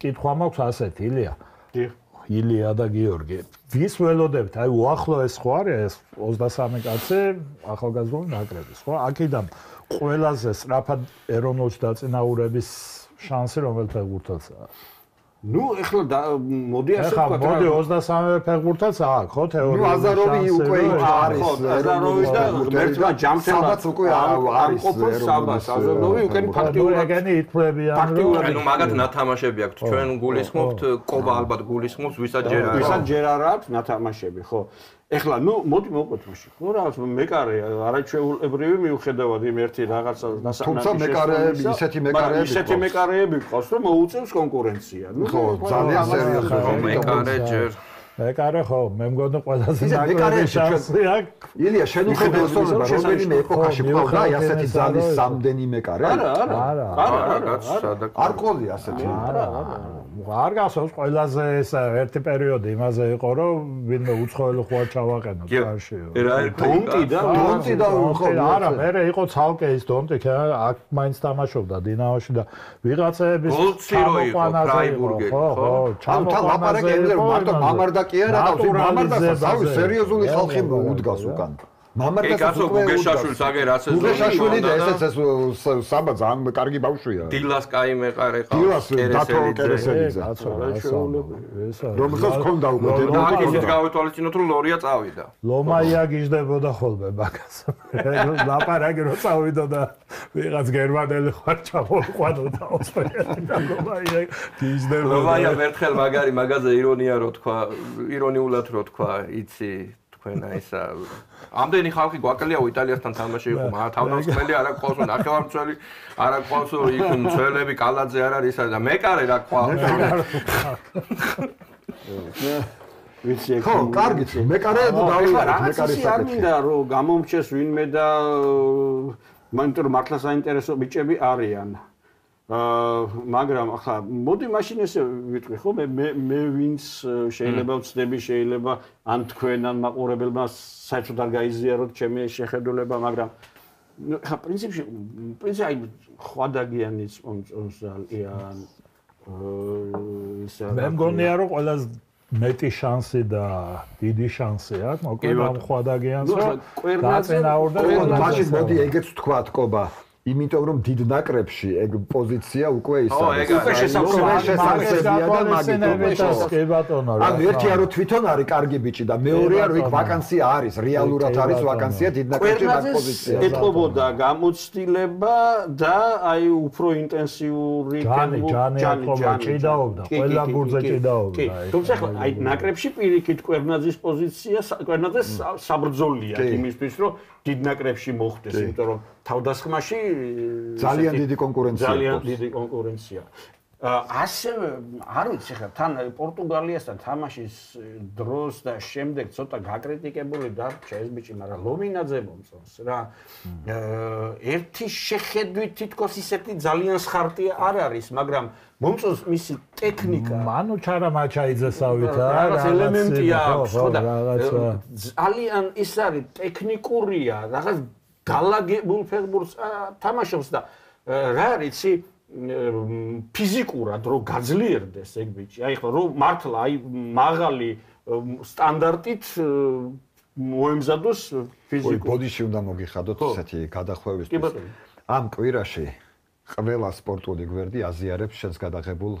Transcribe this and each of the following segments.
კითხვა მაქვს ასეთი, ილია და გიორგი. ვის ველოდებთ? აი უახლოეს ხო არის 23 კაცი ახალგაზრდული ნაკრების, ხო? აქედან ყველაზე სწრაფად ეროვნულში დაწინაურების შანსი რომელ ფეხბურთელსაა? ნუ ეხლა მოდი ასე ვთქვა. მოდი 23 ფეხბურთელს აქვს, ხო, თეორიულად. ნუ აზაროვი უკვე არის. აზაროვი და მერტმა ჯამთელაც უკვე არის. საბას აზაროვი უკვე ფაქტიურად ეგენი ითვლებიან, რომ ანუ მაგათ ნათამაშები აქვს. ჩვენ გულისხმობთ, კობა ალბათ გულისხმობს, ვისაც ჯერ არ აქვს ნათამაშები, ხო. ეხლა ნუ მოდი მოვყვეთ მაშინ. ხო რაღაც მეკარე არაჩვეულებრივი მიუხედავად იმ ერთი რაღაცა თუმცა მეკარეები ისეთი მეკარეები ყავს რომ მოუწევს კონკურენცია. ნუ ხო ძალიან სერიოზული მეკარე ჯერ მეკარე ხო მე მგონი ყველაზე ნაკლები შანსი აქვს. ილია შენ უხედავს რომ რომელიმე ეპოქაში ყავდა ასეთი ძალის სამდენი მეკარე? არა. არ ყოლია ასეთი. არ გასავს ყველაზე ეს ერთი პერიოდი იმაზე იყო რომ ვინმე უცხოელი ხوار ჩავაყენო კარში. დონტი და ხო არა მე იყო ცალკე ის დონტი აქ მაინც თამაშობდა დინამოში და ვიღაცების ჩამოყვანაზე ხო ჩამოყვანაზე მარტო მამარდა კი არა და მამარდასაც ავი სერიოზული ხალხი უდგას უკან. მამარდასაც უკვე გეშაშვილს აგერ ასე გეშაშვილი და ესეც საბა ძალიან კარგი ბავშვია. დილას კაი მეყარე ყავს. დილას დათო კერესელიძე. რომელსაც ჰქონდა უკვე ისიც გავეთვალისწინოთ რომ ლორია წავიდა. ლომაია გიждდებოდა ხოლმე მაგას. ლაპარაკი რო წავიდა და ვიღაც გერმანელი ხარ ჩამოყვანოდა ოსპრიანი და ლომაია გიждდებოდა. ლომაია მერთხელ მაგარი მაგაზე ირონია რო თქვა, ირონიულად რო თქვა, იცი თქვენა ისა ამდენი ხალხი გვაკლია იტალიასთან თამაში იყო თავდამსხმელი არ აქვს ხო ნახევარმცველი არ აქვს ხო იქ მცველები კალაძე არ არის და მეკარე რა ყვა ვიცი ხო კარგით მეკარე მეკარე არ მინდა რომ გამომჩეს ვინმე და მანტურ მართლა საინტერესო ბიჭები არიან მაგრამ ახლა მოდი მაშინ ესე ვიტყვი ხო მე ვინც შეიძლება ვწდები შეიძლება ან თქვენ ან მაყურებელმა საერთოდ არ გაიზიაროთ ჩემი შეხედულება მაგრამ ხა პრინციპში აი ხვადაგიანი წონწონს ძალიან მე მგონია რომ ყველაზე მეტი შანსი და დიდი შანსი აქვს მოკლედ ამ ხვადაგიანს რომ დაწინაურდა მაშინ მოდი ეგეც ვთქვათ კობა იმიტომ რომ დიდ ნაკრებში ეგ პოზიცია უკვე ის არის. უკვე შესაძლებელია და მაგიტომას კი ბატონო. ანუ ერთია რომ თვითონ არის კარგი ბიჭი და მეორეა რომ იქ ვაკანსია არის, რეალურად არის ვაკანსია დიდ ნაკრებში მაგ პოზიციაზე. ეთყობოდა გამოცდილება და აი უფრო ინტენსიური ჯანი ჭიდაობდა, ყველა გურზე ჭიდაობდა. თუმცა აი ნაკრებში პირიქით კვერნაძის პოზიცია, კვერნაძე საბრძოლია იმისთვის რომ დიდ ნაკრებში მოხდეს, იმიტომ რომ თავდასხმაში ძალიან დიდი კონკურენცია. ასევე არ ვიცი ხა თან პორტუგალიასთან თამაშის დროს და შემდეგ ცოტა გაკრიტიკებული დარჩა ეს ბიჭი, მაგრამ ლომინაძე მომწონს რა. ერთი შეხედვით თითქოს ისეთი ძალიან სხარტია არ არის, მაგრამ მომწონს მისი ტექნიკა. მანუ ჩარამაჩაიძესავით რაღაც ელემენტია აქვს ხო და ძალიან ის არის ტექნიკურია, რაღაც გალაგებულ ფეხბურთს თამაშობს და რა არიცი ფიზიკურად რო გაძლიერდეს ეგ ბიჭი. აი ხო რომ მართლა აი მაღალი სტანდარტით მოემზადოს ფიზიკურად. ბოდიში უნდა მოგიხადოთ ესეთი გადახვევისთვის. ამ კვირაში ყველა სპორტული გვერდი აზიარებს შენს გადაღებულ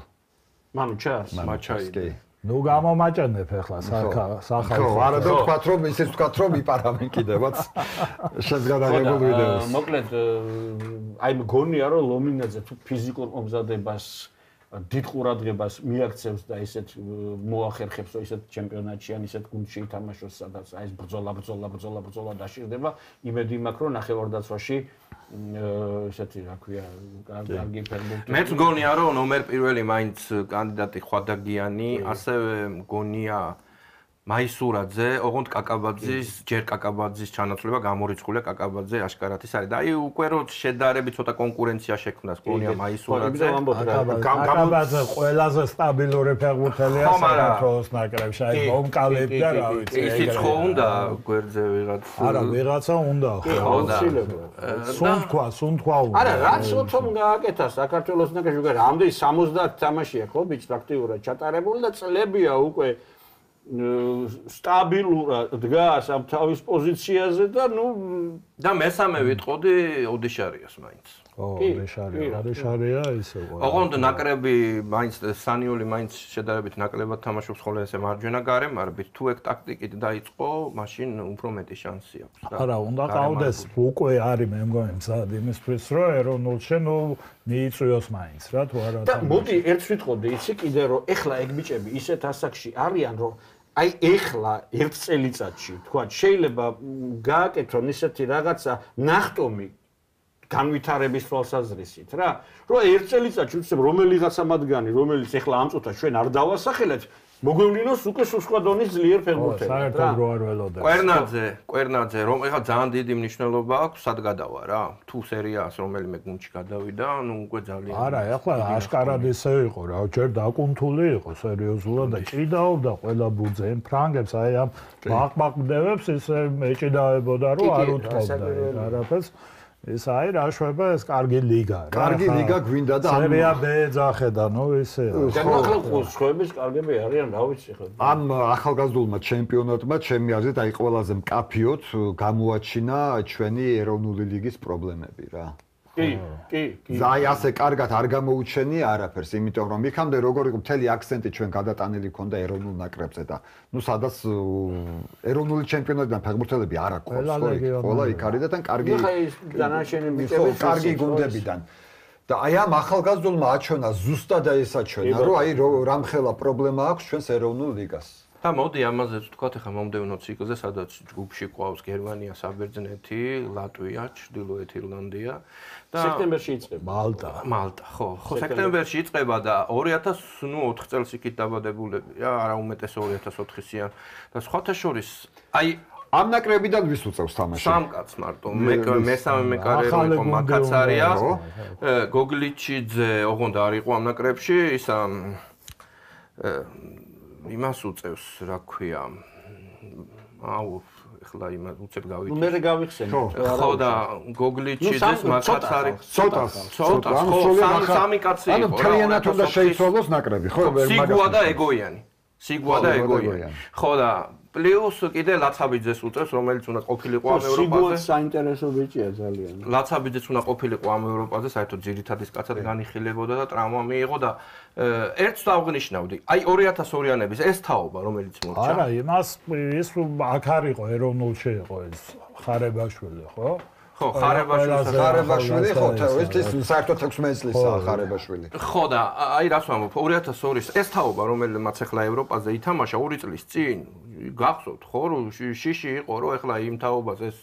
მანუჩას მაჩაიდი. ნუ გამომაჭენებ ახლა სახალხო. ხო, არა და ვთქვათ რომ ისე ვთქვათ რომ იპარავენ კიდევაც შენს გადაღებულ ვიდეოს. მოკლედ აი მგონია რომ ლომინაძე თუ ფიზიკურ მომზადებას დიდ ყურადღებას მიაქცევს და ისეთ მოახერხებს რომ ისეთ ჩემპიონატში ან ისეთ გუნდში ითამაშოს სადაც აი ეს ბრძოლა დაშირდება იმედი მაქვს რომ ნახევარდაცვაში ესეთი რა ქვია კარგი ფეხბურთი მეც მგონია რომ ნომერ პირველი მაინც კანდიდატი ხვადაგიანი ასევე მგონია მაისურაძე, ოღონდ კაკაბაძის, ჯერ კაკაბაძის ჩანაცვლება გამორიცხულია კაკაბაძე აშკარად ის არის. და აი უკვე რო შედარებით ცოტა კონკურენცია შექმნას გონია მაისურაძე. კაკაბაძე ყველაზე სტაბილური ფეხბურთელია საქართველოს ნაკრებში. აი მომკალებს და რა ვიცი. ისიც ხო უნდა გვერდზე ვიღაც. არა, ვიღაცა უნდა ხო. სუნთქვა უნდა. არა, რაც უთომ გააკეთა საქართველოს ნაკრებში, რამდენი 70 თამაშია ხო ბიჭ პრაქტიკულად ჩატარებული და წლებია უკვე სტაბილურად დგას ამ თავის პოზიციაზე და და მესამე ვიტყოდი ოდიშარიას მაინც. ოდიშარია ისე. ოღონდ ნაკრები მაინც სანიული მაინც შედარებით ნაკლებად თამაშობს ხოლმე ესე მარჯვენა გარემარბით თუ ეგ ტაქტიკით დაიწყო, მაშინ უფრო მეტი შანსი აქვს. არა, უნდა ყავდეს უკვე არის მე მგონი მზად იმისთვის რომ ეროვნულში მიიწვიოს მაინც რა თუ არა. და მოდი ერთს ვიტყოდი იცი კიდე რომ ეხლა ეგ ბიჭები ისეთ ასაკში არიან რომ აი ეხლა ერთ წელიწადში თქვა შეიძლება გააკეთონ ისეთი რაღაცა ნახტომი განვითარების თვალსაზრისით რა რომ ერთ წელიწადში უცებ რომელიღაცა მათგანი რომელიც ეხლა ამ წუთას ჩვენ არ დავასახელეთ მოგვევლინოს უკვე სხვა დონის ძლიერ ფეხბურთელად რა საერთოდ არ ველოდებ კვერნაძე რომ ეხლა ძალიან დიდი მნიშვნელობა აქვს სად გადავა რა თუ სერიას რომელიმე გუნდში გადავიდა ნუ უკვე ძალიან არა ეხლა აშკარად ისე იყო რა ჯერ დაკუნთული იყო სერიოზულად და ჭიდაობდა ყველა ბუძე იმ ფრანგებს აი ამ ბაყბაყდევებს ისე ეჭიდაებოდა რომ არ უთხოვდა არაფერს ეს აი რა შვება ეს კარგი ლიგა რა კარგი ლიგა გვინდა და ამ სერია B ძახედა ნუ ისეა განახლებული სხვების კარგები არიან რა ვიცი ხო ამ ახალგაზრდულმა ჩემპიონატმა ჩემი აზრით აი ყველაზე მკაფიოდ გამოაჩინა ჩვენი ეროვნული ლიგის პრობლემები რა კი აი ასე კარგად არ გამოუჩენია არაფერს იმიტომ რომ იქამდე როგორ იყო მთელი აქცენტი ჩვენ გადატანილი ქონდა ეროვნულ ნაკრებზე და ნუ სადაც ეროვნული ჩემპიონატიდან ფეხბურთელები არ აქვს ყველა იქ არის და თან კარგი კარგი გუნდებიდან და აი ამ ახალგაზრდულმა აჩვენა ზუსტად ეს აჩვენა რომ აი რამხელა პრობლემა აქვს ჩვენს ეროვნულ ლიგას და მოდი ამაზე ვთქვათ ახლა მომდევნო ციკლზე სადაც ჯგუფში ყავს გერმანია, საბერძნეთი, ლატვია, ჩრდილოეთ ირლანდია და სექტემბერში იწყება მალტა ხო სექტემბერში იწყება და 2004 წელს იქით დაბადებულები რა არა უმეტეს 2004-ისიან და სხვათა შორის აი ამ ნაკრებიდან ვის უწევს თამაში? სამ კაცს მარტო. მესამე მეკარერო იყო მაკაცარია, გოგლიჩიძე, ოღონდ არ იყო ამ ნაკრებში, ისა იმას უწევს, რა ქვია. აუ, ეხლა იმას უწევ გავიწევ. მე გავიხსენე. ხო და გოგლიჩიძეს მაკაცარი. ცოტას. სამი კაცი იყო. ანუ თლიანად უნდა შეიცვალოს ნაკრები, ხო? სიგუა და ეგოიანი. ხო და პლუს კიდე ლაცაბიძეს უწევს, რომელიც უნდა ყოფილიყო ამ ევროპაზე. სიგუა საინტერესო ბიჭია ძალიან. ლაცაბიძეც უნდა ყოფილიყო ამ ევროპაზე, საერთოდ ძირითადის კაცად განიხილებოდა და ტრავმა მიიღო და ერთს დავღნიშნავდი. აი 2002-იანების ეს თაობა, რომელიც მორჩა. არა, იმას ის აქ არ იყო ეროვნულში იყო ეს ხარებაშვილი, ხო? ხო, ხარებაშვილი ხო, ეს საერთოდ 16 წლისაა ხარებაშვილი. ხო და აი რას ვამბობ, 2002-ის ეს თაობა, რომელმაც ახლა ევროპაზე ითამაშა 2 წლის წინ, გახსოვთ ხო, რომ შიში იყო, რომ ახლა იმ თაობას ეს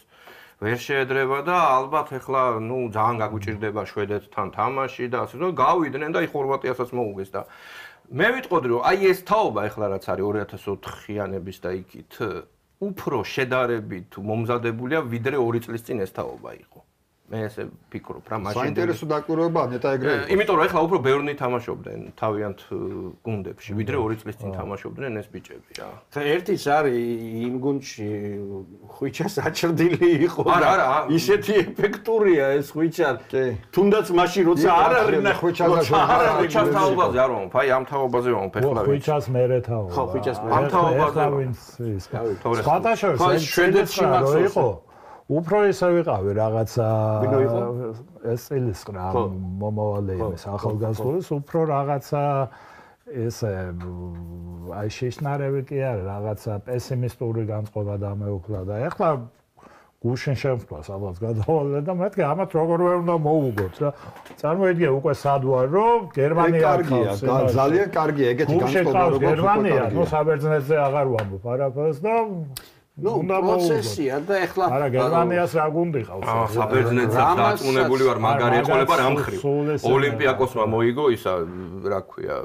ვერ შეედრება და ალბათ ახლა ნუ ძალიან გაგუჭირდება შვედეთთან თამაში და ასე რომ გავიდნენ და ხორვატიასაც მოუგეს და მე ვიტყოდი რომ აი ეს თაობა ახლა რაც არის 2004-იანების და იქით უფრო შედარებით მომზადებულია ვიდრე 2 წლის წინ ეს თაობა იყო. მე ესე ვფიქრობ რა მაშინ საინტერესო დაკვირვება ნეტა ეგრე იყო. იმიტომ რომ ახლა უფრო ბევრი თამაშობდნენ თავიანთ გუნდებში, ვიდრე 2 წლის წინ თამაშობდნენ ეს ბიჭები რა. ხა ერთის არის იმ გუნდში ხვიჩას აჭრდილი იყო და ისეთი ეფექტურია ეს ხვიჩა. თუნდაც მაშინ როცა არ არის და ხვიჩას თაობაზე არ ვამბობ, აი ამ თაობაზე ვამბობ ახლა. ხვიჩას მერე თაობა. ხო, ხვიჩას მერე. ამ თაობაზე ვინც ის. სხვადასხვა შვედეთში რო იყო უფრო ისე ვიყავი რაღაცა ეს წელისყრა მომავალი იმის ახალგაზრდობის უფრო რაღაცა ესე აი შეშნარები კი არა რაღაცა პესიმისტური განწყობა დამეუფლა და ეხლა გუშინ შემთხვევას ალბათ გადავალე და მეთქე ამათ როგორ ვერ უნდა მოუგოთ რა წარმოიდგინე უკვე სად ვარ რომ გერმანია კარგია ძალიან კარგია ეგეთი განწყობა როგორ გერმანია ნუ საბერძნეთზე აღარ ვამბობ არაფერს და ნუ პროცესია და ეხლა არა გერმანიას რა გუნდი ყავს საბერძნეთსაც დაწუნებული ვარ მაგარი ეყოლება რა მხრივ ოლიმპიაკოსმა მოიგო ისა რა ქვია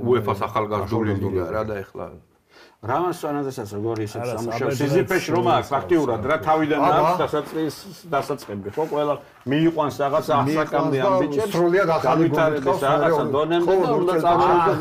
UEFA-ს ახალგაზრდული ლიგა რა და ეხლა რამასვანაძესაც როგორ ისე სამუშაო სიზიფეში რომ აქვს ფაქტიურად რა თავიდან აქვს დასაწყები ხო ყველა მიიყვანს რაღაცა ახსაკამდე ამ ბიჭებს სრულიად ახალი გუნდი ყავს რაღაცა დონემდე და უნდა წავიდეს